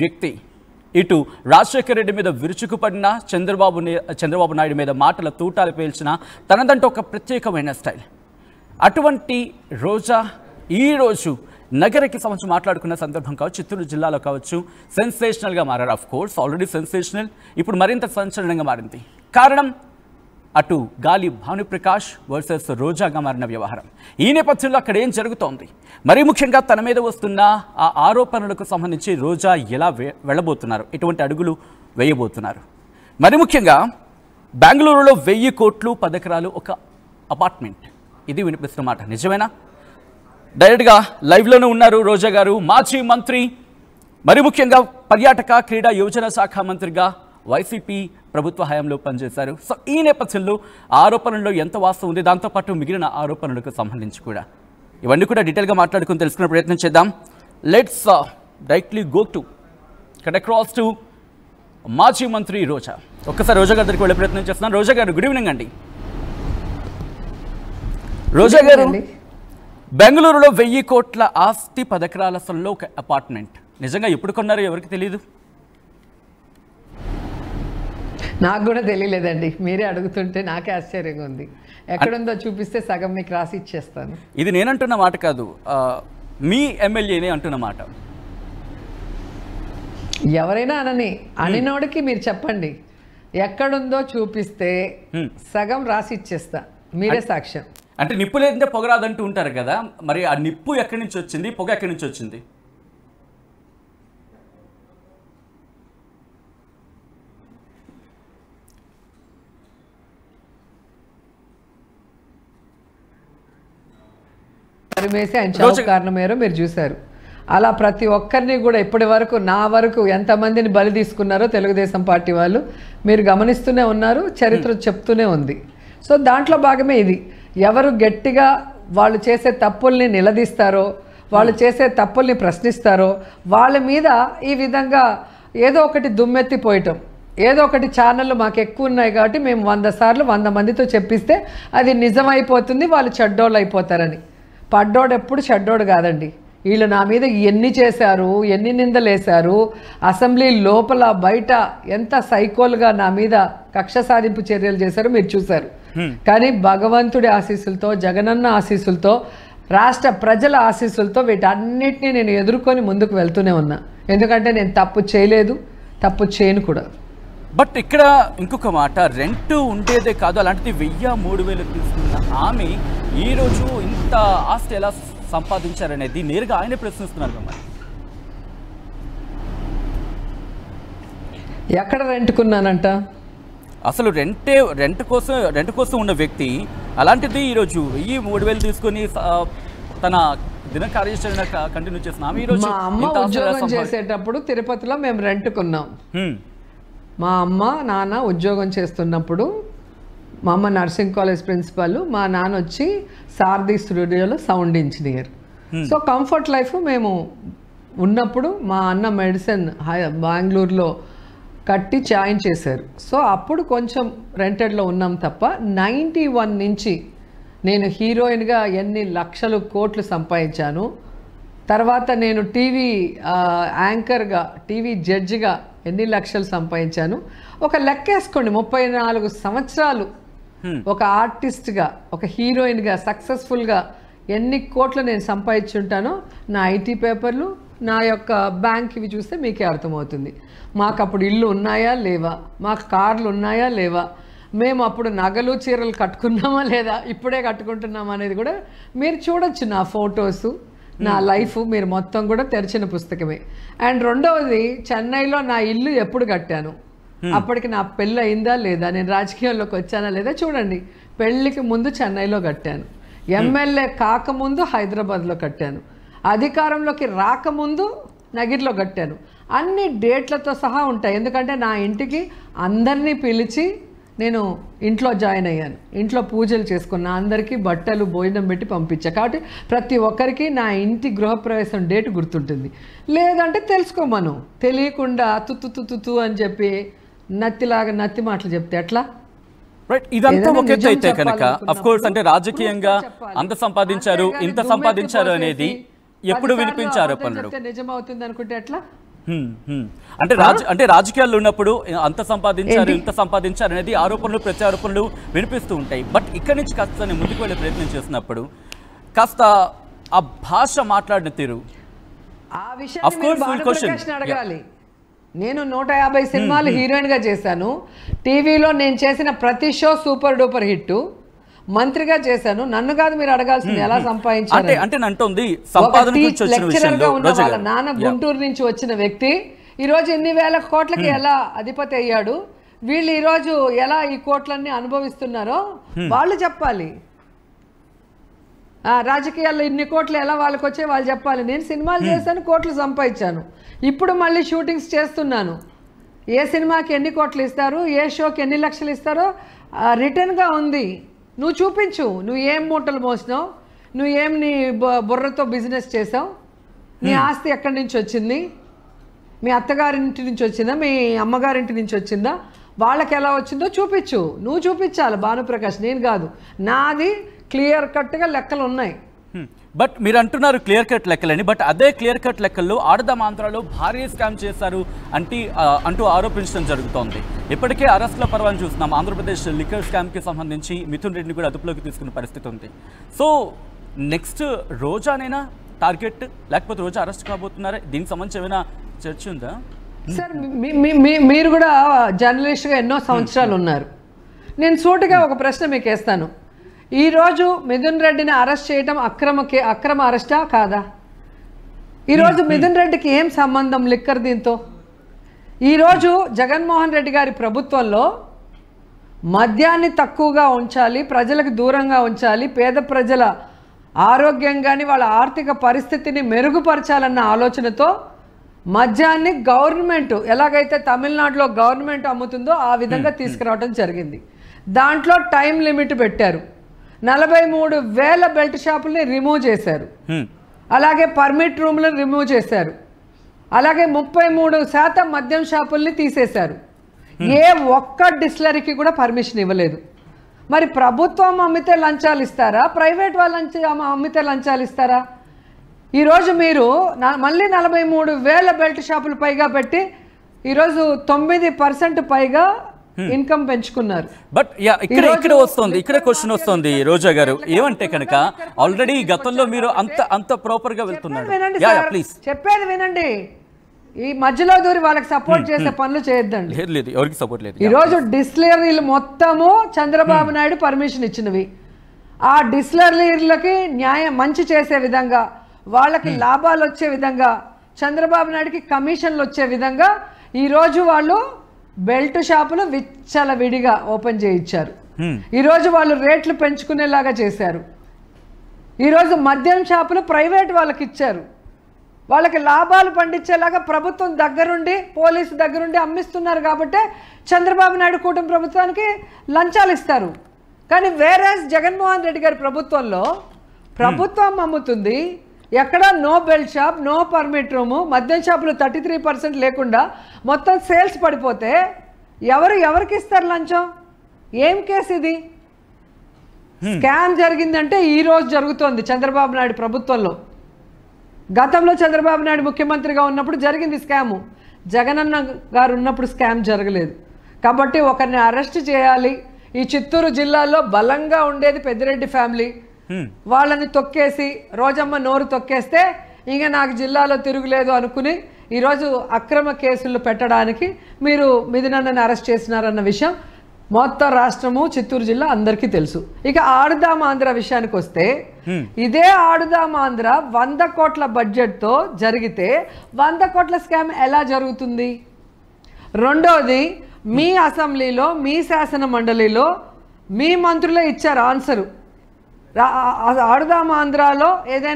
వ్యక్తి. ఇటు రాజశేఖర రెడ్డి మీద విరుచుకుపడిన చంద్రబాబు నాయుడు మీద మాటల తూటాలు పేల్చిన తనదంటూ ఒక ప్రత్యేకమైన స్టైల్. అటువంటి రోజా ఈరోజు నగరకి సంబంధించి మాట్లాడుకున్న సందర్భం కావచ్చు, చిత్తూరు జిల్లాలో కావచ్చు, సెన్సేషనల్గా మారారు. ఆఫ్ కోర్స్ ఆల్రెడీ సెన్సేషనల్, ఇప్పుడు మరింత సంచలనంగా మారింది. కారణం అటు గాలి భానుప్రకాష్ వర్సెస్ రోజాగా మారిన వ్యవహారం. ఈ నేపథ్యంలో అక్కడ ఏం జరుగుతోంది, మరీ ముఖ్యంగా తన మీద వస్తున్న ఆ ఆరోపణలకు సంబంధించి రోజా ఎలా వెళ్ళబోతున్నారు, ఎటువంటి అడుగులు వేయబోతున్నారు, మరి ముఖ్యంగా బెంగళూరులో 1000 కోట్లు 10 ఎకరాలు ఒక అపార్ట్మెంట్, ఇది వినిపిస్తున్న మాట నిజమేనా? డైరెక్ట్గా లైవ్లోనే ఉన్నారు రోజా గారు, మాజీ మంత్రి, మరి ముఖ్యంగా పర్యాటక క్రీడా యువజన శాఖ మంత్రిగా వైసీపీ ప్రభుత్వ హయాంలో పనిచేశారు. సో ఈ నేపథ్యంలో ఆరోపణల్లో ఎంత వాస్తవం ఉంది, దాంతోపాటు మిగిలిన ఆరోపణలకు సంబంధించి కూడా ఇవన్నీ కూడా డీటెయిల్గా మాట్లాడుకుని తెలుసుకునే ప్రయత్నం చేద్దాం. Let's directly go to cut across to మాజీ మంత్రి రోజా. ఒక్కసారి రోజా గారి దగ్గరికి వెళ్ళే ప్రయత్నం చేస్తున్నాను. రోజా గారు, గుడ్ ఈవినింగ్ అండి. రోజా గారు, బెంగళూరులో 1000 కోట్ల ఆస్తి 10 ఎకరాల స్థలంలో ఒక అపార్ట్మెంట్, నిజంగా ఎప్పుడు కొన్నారో ఎవరికి తెలియదు? నాకు కూడా తెలియలేదండి, మీరే అడుగుతుంటే నాకే ఆశ్చర్యంగా ఉంది. ఎక్కడుందో చూపిస్తే సగం మీకు రాసి ఇచ్చేస్తాను. ఇది నేనంటున్న మాట కాదు, మీ ఎమ్మెల్యేనే అంటున్న మాట. ఎవరైనా అనినోడికి మీరు చెప్పండి, ఎక్కడుందో చూపిస్తే సగం రాసి ఇచ్చేస్తా, మీరే సాక్ష్యం. అంటే నిప్పు లేదంటే పొగరాదంటూ ఉంటారు కదా, మరి ఆ నిప్పు ఎక్కడి నుంచి వచ్చింది, పొగ ఎక్కడి నుంచి వచ్చింది? పరిమేసి ఆయన చావు కారణం మేర మీరు చూశారు. అలా ప్రతి ఒక్కరిని కూడా ఇప్పటి వరకు నా వరకు ఎంతమందిని బలి తీసుకున్నారో తెలుగుదేశం పార్టీ వాళ్ళు మీరు గమనిస్తూనే ఉన్నారు, చరిత్ర చెప్తూనే ఉంది. సో దాంట్లో భాగమే ఇది. ఎవరు గట్టిగా వాళ్ళు చేసే తప్పుల్ని నిలదీస్తారో, వాళ్ళు చేసే తప్పుల్ని ప్రశ్నిస్తారో వాళ్ళ మీద ఈ విధంగా ఏదో ఒకటి దుమ్మెత్తిపోయటం, ఏదో ఒకటి ఛానళ్ళు మాకు ఎక్కువ ఉన్నాయి కాబట్టి మేము 100 సార్లు 100 మందితో చెప్పిస్తే అది నిజమైపోతుంది, వాళ్ళు చెడ్డోళ్ళు అయిపోతారని. పడ్డోడు ఎప్పుడు చెడ్డోడు కాదండి. వీళ్ళు నా మీద ఎన్ని చేశారు, ఎన్ని నిందలేశారు, అసెంబ్లీ లోపల బయట ఎంత సైకోలుగా నా మీద కక్ష సాధింపు చర్యలు చేశారో మీరు చూశారు. కానీ భగవంతుడి ఆశీస్సులతో, జగనన్న ఆశీస్సులతో, రాష్ట్ర ప్రజల ఆశీస్సులతో వీటన్నిటిని నేను ఎదుర్కొని ముందుకు వెళ్తూనే ఉన్నా. ఎందుకంటే నేను తప్పు చేయలేదు, తప్పు చేయను కూడా. బట్ ఇక్కడ ఇంకొక మాట, రెంట్ ఉండేదే కాదు, అలాంటిది 1000-3000 తీసుకున్న ఆమె ఈరోజు ఇంత ఆస్తి ఎలా సంపాదించారనేది నేరుగా ఆయనే ప్రశ్నిస్తున్నారు మిమ్మల్ని. ఎక్కడ రెంట్కున్నానంట? అసలు రెంట్ కోసం ఉన్న వ్యక్తి అలాంటిది ఈరోజు 1000-3000 తీసుకొని తన దిన కార్యాచరణ కంటిన్యూ చేసిన ఆమె ఈరోజు. మా అమ్మ ఉద్యోగం చేసేటప్పుడు తిరుపతిలో మేము రెంట్కున్నాం. మా అమ్మ నాన్న ఉద్యోగం చేస్తున్నప్పుడు మా అమ్మ నర్సింగ్ కాలేజ్ ప్రిన్సిపల్, మా నాన్న వచ్చి సారథి స్టూడియోలో sound engineer. So comfort life మేము ఉన్నప్పుడు మా అన్న మెడిసిన్ బెంగళూరులో కట్టి జాయిన్ చేశారు. సో అప్పుడు కొంచెం రెంటెడ్లో ఉన్నాం తప్ప 91 నుంచి నేను హీరోయిన్గా ఎన్ని లక్షలు కోట్లు సంపాదించాను. తర్వాత నేను టీవీ యాంకర్గా, టీవీ జడ్జిగా ఎన్ని లక్షలు సంపాదించాను. ఒక లెక్కేసుకోండి, 34 సంవత్సరాలు ఒక ఆర్టిస్ట్గా, ఒక హీరోయిన్గా సక్సెస్ఫుల్గా ఎన్ని కోట్లు నేను సంపాదించుంటానో నా ఐటీ పేపర్లు, నా యొక్క బ్యాంక్ ఇవి చూస్తే మీకే అర్థమవుతుంది. మాకు అప్పుడు ఇల్లు ఉన్నాయా లేవా, మాకు కార్లు ఉన్నాయా లేవా, మేము అప్పుడు నగలు చీరలు కట్టుకున్నామా లేదా, ఇప్పుడే కట్టుకుంటున్నామా అనేది కూడా మీరు చూడొచ్చు. నా ఫొటోసు, నా లైఫ్ మీరు మొత్తం కూడా తెరిచిన పుస్తకమే. అండ్ రెండవది, చెన్నైలో నా ఇల్లు ఎప్పుడు కట్టాను, అప్పటికి నా పెళ్ళి అయిందా లేదా, నేను రాజకీయాల్లోకి వచ్చానా లేదా చూడండి. పెళ్ళికి ముందు చెన్నైలో కట్టాను, ఎమ్మెల్యే కాకముందు హైదరాబాద్లో కట్టాను, అధికారంలోకి రాకముందు నగిరిలో కట్టాను. అన్ని డేట్లతో సహా ఉంటాయి. ఎందుకంటే నా ఇంటికి అందరినీ పిలిచి నేను ఇంట్లో జాయిన్ అయ్యాను, ఇంట్లో పూజలు చేసుకున్నా, అందరికీ బట్టలు భోజనం పెట్టి పంపించా. కాబట్టి ప్రతి ఒక్కరికి నా ఇంటి గృహప్రవేశం డేట్ గుర్తుంటుంది. లేదంటే తెలుసుకోమను, తెలియకుండా తుతు అని చెప్పి నత్తిలాగా నత్తి మాటలు చెప్తే ఎట్లా? రైట్, ఇదంతా ఒక ఎత్తు అయితే కనుక అఫ్ కోర్స్ అంటే రాజకీయంగా అంత సంపాదించారు, ఇంత సంపాదించారు అనేది ఎప్పుడు వినిపించారు పనులు నిజం అవుతుంది అనుకుంటే ఎట్లా? అంటే రాజకీయాల్లో ఉన్నప్పుడు అంత సంపాదించారు ఇంత సంపాదించారు అనేది ఆరోపణలు ప్రత్యారోపణలు వినిపిస్తూ ఉంటాయి. బట్ ఇక్కడి నుంచి కాస్త ముందుకు వెళ్ళే ప్రయత్నం చేసినప్పుడు కాస్త ఆ భాష మాట్లాడిన తీరు ఆ విషయాన్ని అడగాలి. నేను 150 సినిమాలు హీరోయిన్ గా చేశాను. టీవీలో నేను చేసిన ప్రతి షో సూపర్ డూపర్ హిట్. మంత్రిగా చేశాను. నన్ను కాదు మీరు అడగాల్సింది ఎలా సంపాదించారు. లెక్చరర్ గా ఉన్న వాళ్ళ నాన్న గుంటూరు నుంచి వచ్చిన వ్యక్తి ఈరోజు ఇన్ని వేల కోట్లకి ఎలా అధిపతి అయ్యాడు, వీళ్ళు ఈరోజు ఎలా ఈ కోట్లన్నీ అనుభవిస్తున్నారో వాళ్ళు చెప్పాలి. రాజకీయాల్లో ఇన్ని కోట్లు ఎలా వాళ్ళకి వచ్చే వాళ్ళు చెప్పాలి. నేను సినిమాలు చేశాను, కోట్లు సంపాదించాను. ఇప్పుడు మళ్ళీ షూటింగ్స్ చేస్తున్నాను. ఏ సినిమాకి ఎన్ని కోట్లు ఇస్తారు, ఏ షోకి ఎన్ని లక్షలు ఇస్తారో రిటర్న్గా ఉంది. నువ్వు చూపించు, నువ్వు ఏం మూటలు మోసినావు, నువ్వు ఏం నీ బుర్రతో బిజినెస్ చేసావు, నీ ఆస్తి ఎక్కడి నుంచి వచ్చింది, మీ అత్తగారింటి నుంచి వచ్చిందా, మీ అమ్మగారింటి నుంచి వచ్చిందా, వాళ్ళకి ఎలా వచ్చిందో చూపించు. నువ్వు చూపించాలి భానుప్రకాష్, నేను కాదు. నాది క్లియర్ కట్గా లెక్కలు ఉన్నాయి. బట్ మీరు అంటున్నారు క్లియర్ కట్ లెక్కలని, బట్ అదే క్లియర్ కట్ లెక్కల్లో ఆడదాం ఆంధ్రాలో భారీ స్కామ్ చేశారు అంటూ ఆరోపించడం జరుగుతోంది. ఇప్పటికే అరెస్టుల పర్వాన్ని చూస్తున్నాం. ఆంధ్రప్రదేశ్ లిక్కర్ స్కామ్కి సంబంధించి మిథున్ రెడ్డిని కూడా అదుపులోకి తీసుకున్న పరిస్థితి ఉంది. సో నెక్స్ట్ రోజానైనా టార్గెట్, లేకపోతే రోజా అరెస్ట్ కాబోతున్నారా? దీనికి సంబంధించి ఏమైనా చర్చ ఉందా? సార్ మీరు కూడా జర్నలిస్ట్గా ఎన్నో సంవత్సరాలు ఉన్నారు. నేను సూటిగా ఒక ప్రశ్న మీకు వేస్తాను. ఈరోజు మిథున్ రెడ్డిని అరెస్ట్ చేయడం అక్రమ అరెస్టా కాదా? ఈరోజు మిథున్ రెడ్డికి ఏం సంబంధం లిక్కర్ దీంతో? ఈరోజు జగన్మోహన్ రెడ్డి గారి ప్రభుత్వంలో మద్యాన్ని తక్కువగా ఉంచాలి, ప్రజలకు దూరంగా ఉంచాలి, పేద ప్రజల ఆరోగ్యం కానీ వాళ్ళ ఆర్థిక పరిస్థితిని మెరుగుపరచాలన్న ఆలోచనతో మద్యాన్ని గవర్నమెంట్ ఎలాగైతే తమిళనాడులో గవర్నమెంట్ అమ్ముతుందో ఆ విధంగా తీసుకురావడం జరిగింది. దాంట్లో టైం లిమిట్ పెట్టారు. 43,000 బెల్ట్ షాపుల్ని రిమూవ్ చేశారు. అలాగే పర్మిట్ రూమ్లను రిమూవ్ చేశారు. అలాగే 33% మద్యం షాపుల్ని తీసేశారు. ఏ ఒక్క డిస్టిలరీకి కూడా పర్మిషన్ ఇవ్వలేదు. మరి ప్రభుత్వం అమ్మితే లంచాలు ఇస్తారా, ప్రైవేట్ వాళ్ళు అమ్మితే లంచాలు ఇస్తారా? ఈరోజు మీరు మళ్ళీ 43,000 బెల్ట్ షాపులు పైగా పెట్టి ఈరోజు 9% పైగా ఇన్కమ్ పెంచుకున్నారు. బట్ ఇక్కడ క్వశ్చన్ వస్తుంది రోజా గారు, ఏమంటే కనుక ఆల్రెడీ గతంలో మీరు అంత ప్రాపర్ గా వెళ్తున్నారు. చెప్పేది వినండి. ఈ మధ్యలో దూరి వాళ్ళకి సపోర్ట్ చేసే పనులు చేయొద్దండి. ఎవరికి సపోర్ట్ లేదు. ఈరోజు డిస్టిలరీలు మొత్తము చంద్రబాబు నాయుడు పర్మిషన్ ఇచ్చినవి. ఆ డిస్టిలరీలకి మంచి చేసే విధంగా, వాళ్ళకి లాభాలు వచ్చే విధంగా, చంద్రబాబు నాయుడుకి కమిషన్లు వచ్చే విధంగా ఈరోజు వాళ్ళు బెల్ట్ షాపులు విచ్చలవిడిగా ఓపెన్ చేయించారు. ఈరోజు వాళ్ళు రేట్లు పెంచుకునేలాగా చేశారు. ఈరోజు మద్యం షాపులు ప్రైవేట్ వాళ్ళకి ఇచ్చారు. వాళ్ళకి లాభాలు పండించేలాగా ప్రభుత్వం దగ్గరుండి, పోలీసు దగ్గరుండి అమ్మిస్తున్నారు. కాబట్టి చంద్రబాబు నాయుడు కూటమి ప్రభుత్వానికి లంచాలు ఇస్తారు. కానీ వేరే జగన్మోహన్ రెడ్డి గారి ప్రభుత్వంలో ప్రభుత్వం అమ్ముతుంది, ఎక్కడ no belt shop, no permit room, మద్యం షాపులు 33% లేకుండా మొత్తం సేల్స్ పడిపోతే ఎవరికి ఇస్తారు లంచం? ఏం కేసు ఇది? స్కామ్ జరిగిందంటే ఈ రోజు జరుగుతోంది చంద్రబాబు నాయుడు ప్రభుత్వంలో. గతంలో చంద్రబాబు నాయుడు ముఖ్యమంత్రిగా ఉన్నప్పుడు జరిగింది స్కాము. జగనన్న గారు ఉన్నప్పుడు స్కామ్ జరగలేదు. కాబట్టి ఒకరిని అరెస్ట్ చేయాలి. ఈ చిత్తూరు జిల్లాలో బలంగా ఉండేది పెద్దిరెడ్డి ఫ్యామిలీ. వాళ్ళని తొక్కేసి, రోజమ్మ నోరు తొక్కేస్తే ఇంకా నాకు జిల్లాలో తిరుగులేదు అనుకుని ఈరోజు అక్రమ కేసులు పెట్టడానికి మీరు మిథునన్నని అరెస్ట్ చేసినారన్న విషయం మొత్తం రాష్ట్రము, చిత్తూరు జిల్లా అందరికీ తెలుసు. ఇక ఆడుదాం ఆంధ్ర విషయానికి వస్తే, ఇదే ఆడుదాం ఆంధ్ర 100 కోట్ల బడ్జెట్తో జరిగితే 100 కోట్ల స్కామ్ ఎలా జరుగుతుంది? రెండోది, మీ అసెంబ్లీలో, మీ శాసన మండలిలో మీ మంత్రులే ఇచ్చారు ఆన్సరు. ఆడుదాం ఆంధ్రాలో ఏదైనా